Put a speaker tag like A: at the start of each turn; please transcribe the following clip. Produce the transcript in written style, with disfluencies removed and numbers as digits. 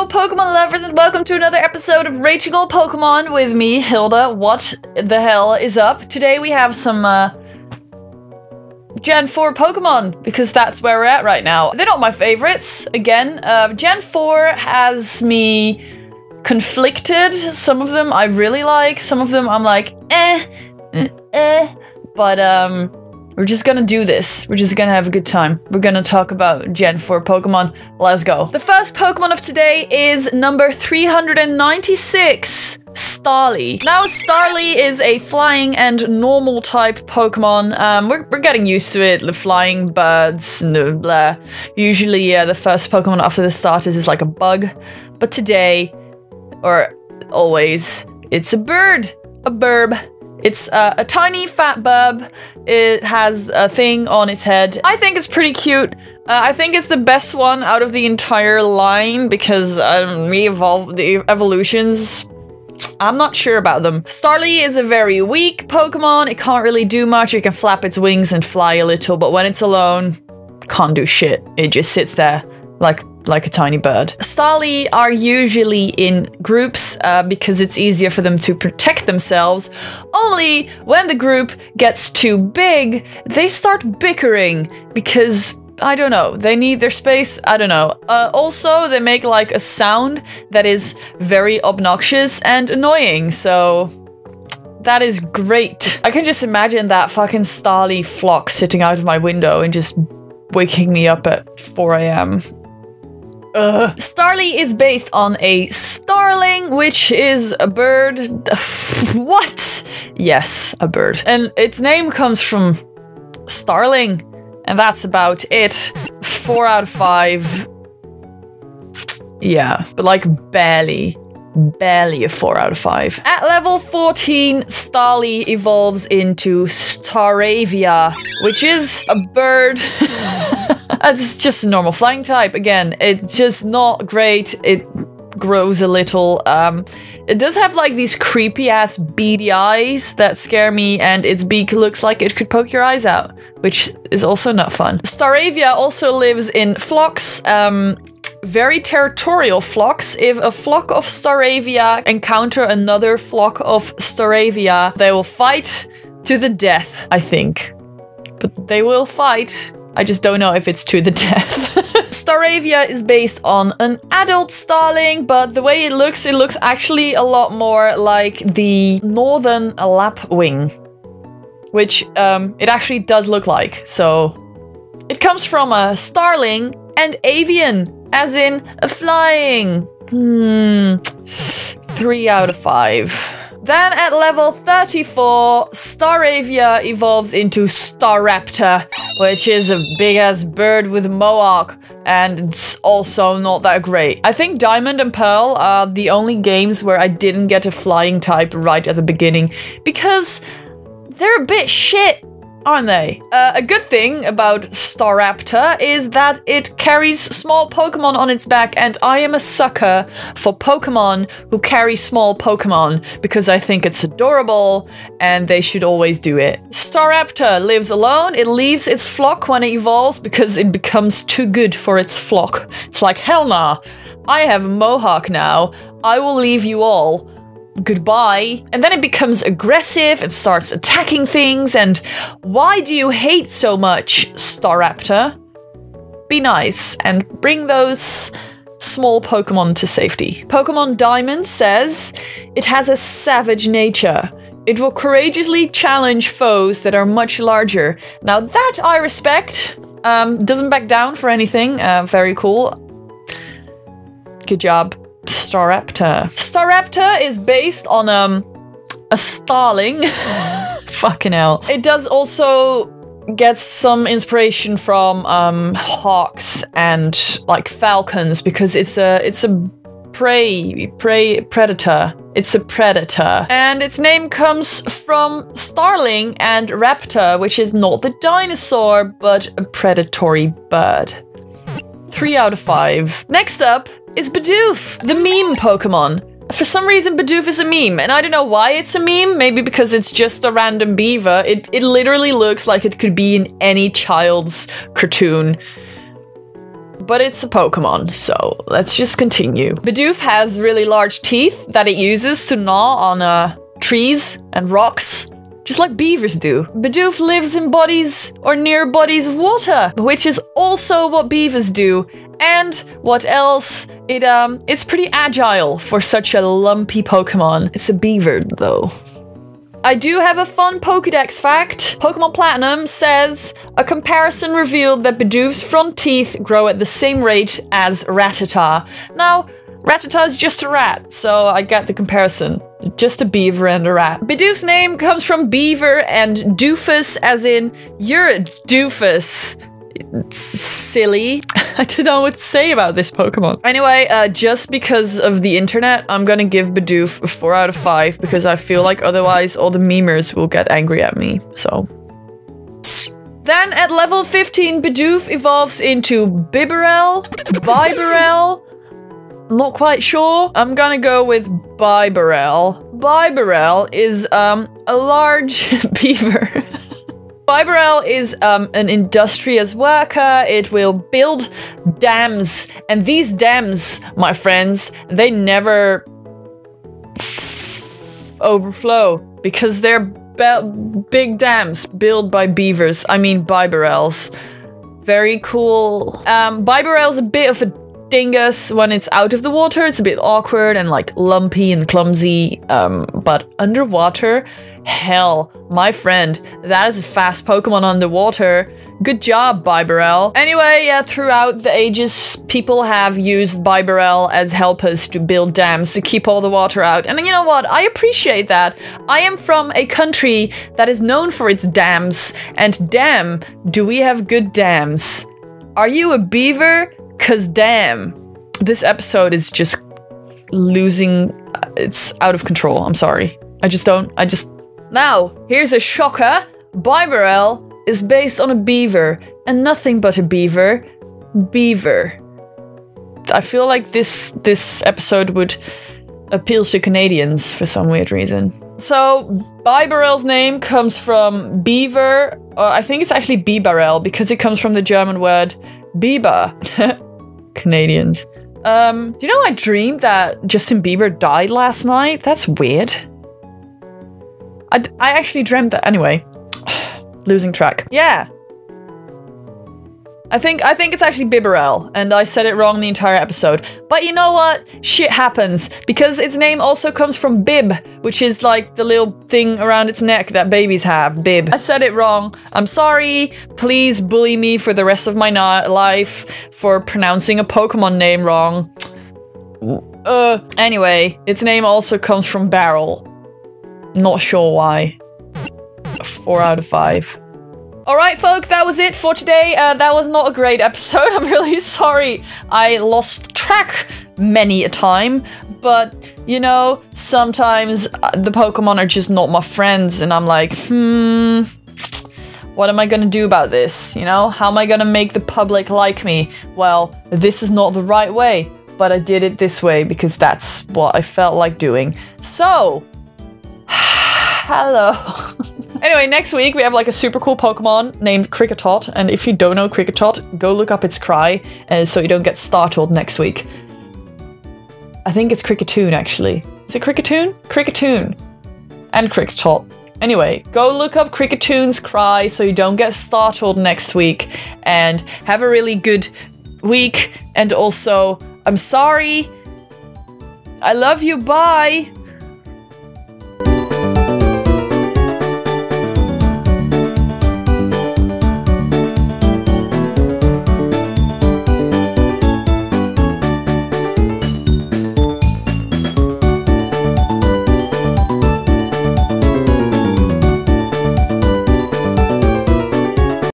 A: Hello Pokemon lovers and welcome to another episode of Rating ALL Pokémon with me, Hilda. What the hell is up? Today we have some Gen 4 Pokemon because that's where we're at right now. They're not my favorites. Again, Gen 4 has me conflicted. Some of them I really like, some of them I'm like, but we're just gonna do this. We're just gonna have a good time. We're gonna talk about Gen 4 Pokemon. Let's go. The first Pokemon of today is number 396, Starly. Now, Starly is a flying and normal type Pokemon. We're getting used to it. The flying birds and blah. Usually, the first Pokemon after the starters is like a bug. But today, or always, it's a bird. A burb. It's a tiny fat burb. It has a thing on its head. I think it's pretty cute. I think it's the best one out of the entire line because the evolutions, I'm not sure about them. Starly is a very weak Pokemon. It can't really do much. It can flap its wings and fly a little, but when it's alone, can't do shit. It just sits there like a tiny bird. Starly are usually in groups because it's easier for them to protect themselves. Only when the group gets too big, they start bickering because, I don't know, they need their space, I don't know. Also, they make like a sound that is very obnoxious and annoying, so that is great. I can just imagine that fucking Starly flock sitting out of my window and just waking me up at 4 AM. Starly is based on a starling, which is a bird. What? Yes, a bird. And its name comes from starling, and that's about it. 4 out of 5. Yeah, but like barely a 4 out of 5. At level 14, Starly evolves into Staravia, which is a bird. It's just a normal flying type. Again, it's just not great. It grows a little. It does have like these creepy ass beady eyes that scare me, and its beak looks like it could poke your eyes out, which is also not fun. Staravia also lives in flocks, very territorial flocks. If a flock of Staravia encounter another flock of Staravia, they will fight to the death, I think. But they will fight. I just don't know if it's to the death. Staravia is based on an adult starling, but the way it looks actually a lot more like the northern lapwing, which it actually does look like. So it comes from a starling and avian, as in a flying. 3 out of 5. Then at level 34, Staravia evolves into Staraptor, which is a big-ass bird with a mohawk, and it's also not that great. I think Diamond and Pearl are the only games where I didn't get a flying type right at the beginning, because they're a bit shit, aren't they? A good thing about Staraptor is that it carries small Pokemon on its back, and I am a sucker for Pokemon who carry small Pokemon because I think it's adorable and they should always do it. Staraptor lives alone. It leaves its flock when it evolves because it becomes too good for its flock. It's like, hell nah, I have a mohawk now. I will leave you all. Goodbye. And then it becomes aggressive and starts attacking things. And why do you hate so much, Staraptor? Be nice and bring those small Pokemon to safety. Pokemon Diamond says it has a savage nature. It will courageously challenge foes that are much larger. Now that I respect. Doesn't back down for anything. Very cool. Good job, Staraptor. Staraptor is based on a starling. Fucking hell. It does also get some inspiration from hawks and like falcons because it's a predator. It's a predator. And its name comes from starling and raptor, which is not the dinosaur, but a predatory bird. 3 out of 5. Next up is Bidoof, the meme Pokemon. For some reason, Bidoof is a meme, and I don't know why it's a meme. Maybe because it's just a random beaver. It literally looks like it could be in any child's cartoon. but it's a Pokemon, so let's just continue. Bidoof has really large teeth that it uses to gnaw on trees and rocks, just like beavers do. Bidoof lives in bodies or near bodies of water, which is also what beavers do. And what else? It's pretty agile for such a lumpy Pokemon. It's a beaver, though. I do have a fun Pokédex fact. Pokemon Platinum says, a comparison revealed that Bidoof's front teeth grow at the same rate as Rattata. Now, Rattata is just a rat, so I get the comparison. Just a beaver and a rat. Bidoof's name comes from beaver and doofus, as in, you're a doofus. It's silly. I don't know what to say about this Pokemon. Anyway, just because of the internet, I'm gonna give Bidoof a 4 out of 5 because I feel like otherwise all the memers will get angry at me, so. Then at level 15, Bidoof evolves into Bibarel, not quite sure. I'm gonna go with Bibarel. Bibarel is a large beaver. Bibarel is an industrious worker. It will build dams, and these dams, my friends, they never overflow because they're big dams built by beavers. I mean Bibarels. Very cool. Bibarel's a bit of a dingus when it's out of the water. It's a bit awkward and like lumpy and clumsy, but underwater, hell, my friend, that is a fast Pokemon underwater. Good job, Bibarel. Anyway, yeah, throughout the ages, people have used Bibarel as helpers to build dams to keep all the water out. And you know what? I appreciate that. I am from a country that is known for its dams. And damn, do we have good dams. Are you a beaver? 'Cause damn, this episode is just losing. It's out of control. I'm sorry. Now, here's a shocker. Bibarel is based on a beaver, and nothing but a beaver. Beaver. I feel like this episode would appeal to Canadians for some weird reason. So, Bibarel's name comes from beaver, or I think it's actually Bibarel, because it comes from the German word Biber. Canadians. Do you know I dreamed that Justin Bieber died last night? That's weird. I actually dreamt that. Anyway, losing track. Yeah. I think it's actually Bibarel, and I said it wrong the entire episode. But you know what? Shit happens, because its name also comes from bib, which is like the little thing around its neck that babies have. Bib. I said it wrong. I'm sorry. Please bully me for the rest of my life for pronouncing a Pokemon name wrong. Anyway, its name also comes from barrel. Not sure why. 4 out of 5. Alright folks, that was it for today. That was not a great episode. I'm really sorry. I lost track many a time. But, you know, sometimes the Pokemon are just not my friends. And I'm like, what am I gonna do about this? You know, how am I gonna make the public like me? Well, this is not the right way. But I did it this way because that's what I felt like doing. So, hello. Anyway, next week we have like a super cool Pokemon named Kricketot, and if you don't know Kricketot, go look up its cry, so you don't get startled next week. I think it's Kricketune, actually. Is it Kricketune? Kricketune. And Kricketot. Anyway, go look up Kricketune's cry so you don't get startled next week, and have a really good week, and also, I'm sorry. I love you, bye!